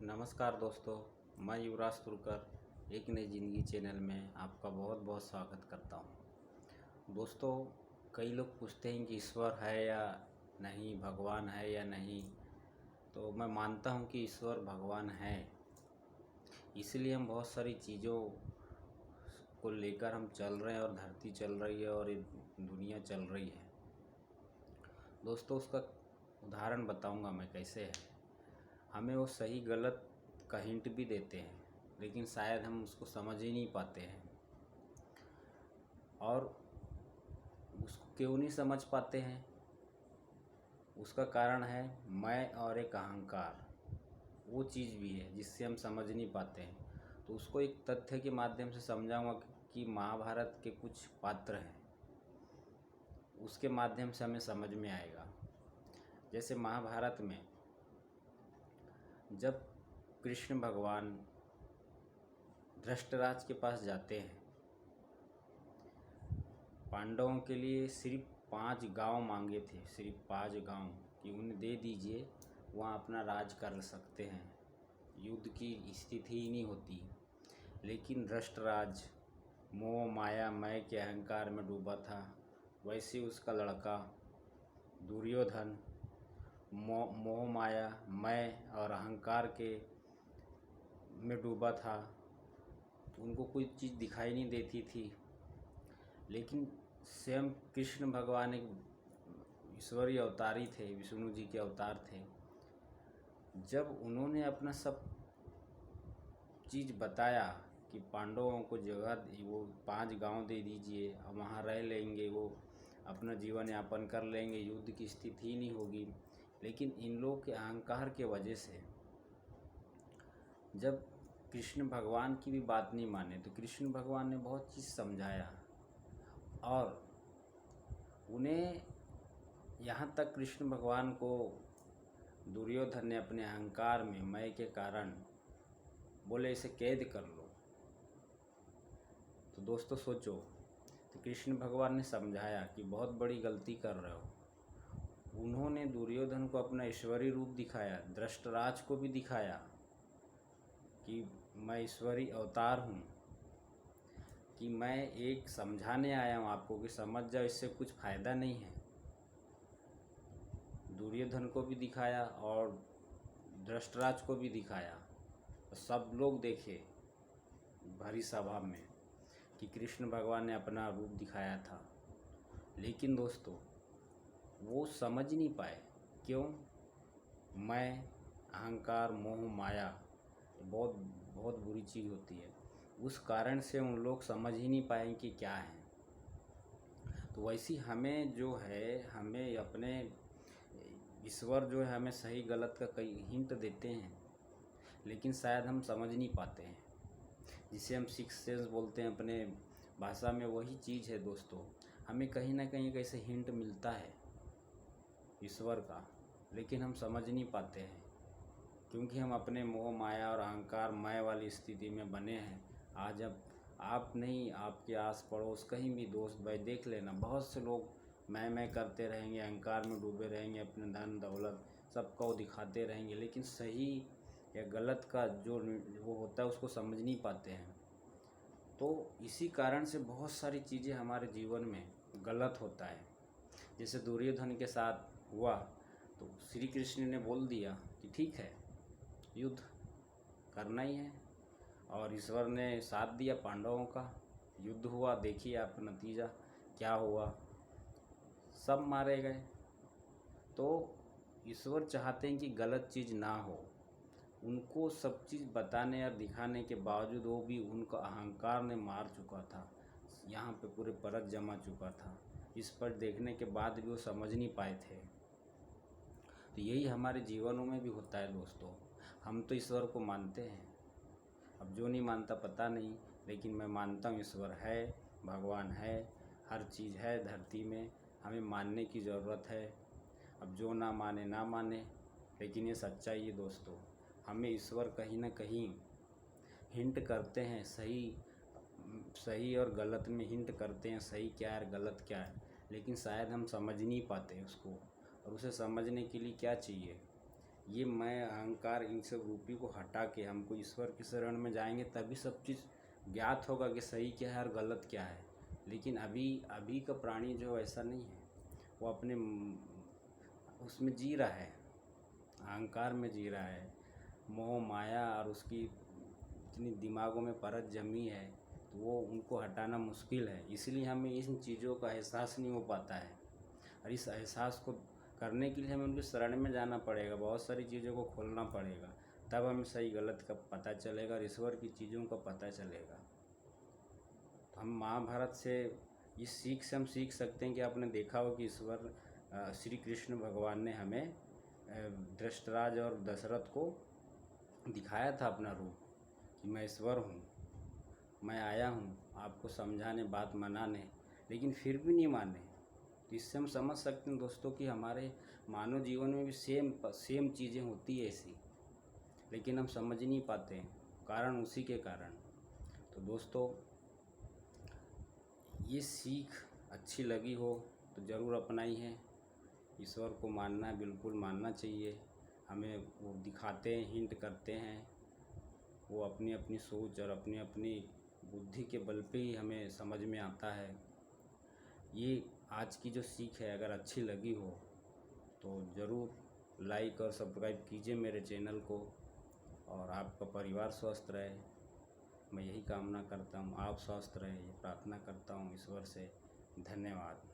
नमस्कार दोस्तों, मैं युवराज तुर्कर एक नई ज़िंदगी चैनल में आपका बहुत बहुत स्वागत करता हूं। दोस्तों, कई लोग पूछते हैं कि ईश्वर है या नहीं, भगवान है या नहीं। तो मैं मानता हूं कि ईश्वर भगवान है। इसलिए हम बहुत सारी चीज़ों को लेकर हम चल रहे हैं और धरती चल रही है और ये दुनिया चल रही है। दोस्तों, उसका उदाहरण बताऊंगा मैं कैसे है। हमें वो सही गलत का हिंट भी देते हैं, लेकिन शायद हम उसको समझ ही नहीं पाते हैं। और उसको क्यों नहीं समझ पाते हैं, उसका कारण है मैं और एक अहंकार। वो चीज़ भी है जिससे हम समझ नहीं पाते हैं। तो उसको एक तथ्य के माध्यम से समझाऊंगा कि महाभारत के कुछ पात्र हैं, उसके माध्यम से हमें समझ में आएगा। जैसे महाभारत में जब कृष्ण भगवान धृतराष्ट्र के पास जाते हैं, पांडवों के लिए सिर्फ 5 गांव मांगे थे, सिर्फ 5 गांव कि उन्हें दे दीजिए, वहाँ अपना राज कर सकते हैं, युद्ध की स्थिति ही नहीं होती। लेकिन धृतराष्ट्र मोह माया मैं के अहंकार में डूबा था। वैसे उसका लड़का दुर्योधन मोह माया मैं और अहंकार के में डूबा था। तो उनको कोई चीज़ दिखाई नहीं देती थी। लेकिन स्वयं कृष्ण भगवान एक ईश्वरीय अवतारी थे, विष्णु जी के अवतार थे। जब उन्होंने अपना सब चीज़ बताया कि पांडवों को जगह वो 5 गांव दे दीजिए, और वहाँ रह लेंगे, वो अपना जीवन यापन कर लेंगे, युद्ध की स्थिति ही नहीं होगी। लेकिन इन लोगों के अहंकार के वजह से जब कृष्ण भगवान की भी बात नहीं माने, तो कृष्ण भगवान ने बहुत चीज़ समझाया और उन्हें यहाँ तक कृष्ण भगवान को दुर्योधन ने अपने अहंकार में मैं के कारण बोले इसे कैद कर लो। तो दोस्तों सोचो, तो कृष्ण भगवान ने समझाया कि बहुत बड़ी गलती कर रहे हो। उन्होंने दुर्योधन को अपना ईश्वरीय रूप दिखाया, धृतराष्ट्र को भी दिखाया कि मैं ईश्वरीय अवतार हूँ, कि मैं एक समझाने आया हूँ आपको कि समझ जाओ, इससे कुछ फ़ायदा नहीं है। दुर्योधन को भी दिखाया और धृतराष्ट्र को भी दिखाया। तो सब लोग देखे भरी सभा में कि कृष्ण भगवान ने अपना रूप दिखाया था। लेकिन दोस्तों, वो समझ नहीं पाए। क्यों? मैं, अहंकार, मोह, माया बहुत बहुत बुरी चीज़ होती है। उस कारण से उन लोग समझ ही नहीं पाए कि क्या है। तो वैसी हमें जो है, हमें अपने ईश्वर जो है हमें सही गलत का कई हिंट देते हैं, लेकिन शायद हम समझ नहीं पाते हैं, जिसे हम सिक्स सेंस बोलते हैं अपने भाषा में। वही चीज़ है दोस्तों, हमें कहीं ना कहीं कैसे हिंट मिलता है ईश्वर का, लेकिन हम समझ नहीं पाते हैं, क्योंकि हम अपने मोह माया और अहंकार मय वाली स्थिति में बने हैं। आज अब आप नहीं, आपके आस पड़ोस कहीं भी दोस्त भाई देख लेना, बहुत से लोग मैं करते रहेंगे, अहंकार में डूबे रहेंगे, अपने धन दौलत सबको दिखाते रहेंगे, लेकिन सही या गलत का जो वो होता है उसको समझ नहीं पाते हैं। तो इसी कारण से बहुत सारी चीज़ें हमारे जीवन में गलत होता है। जैसे दुर्योधन के साथ हुआ, तो श्री कृष्ण ने बोल दिया कि ठीक है, युद्ध करना ही है, और ईश्वर ने साथ दिया पांडवों का। युद्ध हुआ, देखिए आप नतीजा क्या हुआ, सब मारे गए। तो ईश्वर चाहते हैं कि गलत चीज़ ना हो। उनको सब चीज़ बताने और दिखाने के बावजूद वो भी उनका अहंकार ने मार चुका था, यहाँ पे पूरे परत जमा चुका था। इस पर देखने के बाद भी वो समझ नहीं पाए थे। तो यही हमारे जीवनों में भी होता है दोस्तों। हम तो ईश्वर को मानते हैं, अब जो नहीं मानता पता नहीं, लेकिन मैं मानता हूँ ईश्वर है, भगवान है, हर चीज़ है धरती में, हमें मानने की ज़रूरत है। अब जो ना माने ना माने, लेकिन ये सच्चाई है दोस्तों। हमें ईश्वर कहीं ना कहीं हिंट करते हैं, सही और गलत में हिंट करते हैं, सही क्या है गलत क्या है, लेकिन शायद हम समझ नहीं पाते उसको। और उसे समझने के लिए क्या चाहिए? ये मैं अहंकार इन सब रूपी को हटा के हमको ईश्वर की शरण में जाएंगे, तभी सब चीज़ ज्ञात होगा कि सही क्या है और गलत क्या है। लेकिन अभी अभी का प्राणी जो ऐसा नहीं है, वो अपने उसमें जी रहा है, अहंकार में जी रहा है। मोह माया और उसकी इतनी दिमागों में परत जमी है, तो वो उनको हटाना मुश्किल है। इसलिए हमें इन चीज़ों का एहसास नहीं हो पाता है, और इस एहसास को करने के लिए हमें उनकी शरण में जाना पड़ेगा, बहुत सारी चीज़ों को खोलना पड़ेगा, तब हमें सही गलत का पता चलेगा और ईश्वर की चीज़ों का पता चलेगा। तो हम महाभारत से इस सीख से हम सीख सकते हैं कि आपने देखा हो कि ईश्वर श्री कृष्ण भगवान ने हमें धृतराज और दशरथ को दिखाया था अपना रूप, कि मैं ईश्वर हूँ, मैं आया हूँ आपको समझाने, बात मनाने, लेकिन फिर भी नहीं माने। तो इससे हम समझ सकते हैं दोस्तों कि हमारे मानव जीवन में भी सेम चीज़ें होती है ऐसी, लेकिन हम समझ नहीं पाते हैं, कारण उसी के कारण। तो दोस्तों, ये सीख अच्छी लगी हो तो ज़रूर अपनाई है। ईश्वर को मानना, बिल्कुल मानना चाहिए। हमें वो दिखाते हैं, हिंट करते हैं, वो अपनी अपनी सोच और अपनी अपनी बुद्धि के बल पे ही हमें समझ में आता है। ये आज की जो सीख है अगर अच्छी लगी हो तो ज़रूर लाइक और सब्सक्राइब कीजिए मेरे चैनल को, और आपका परिवार स्वस्थ रहे, मैं यही कामना करता हूँ। आप स्वस्थ रहे, ये प्रार्थना करता हूँ ईश्वर से। धन्यवाद।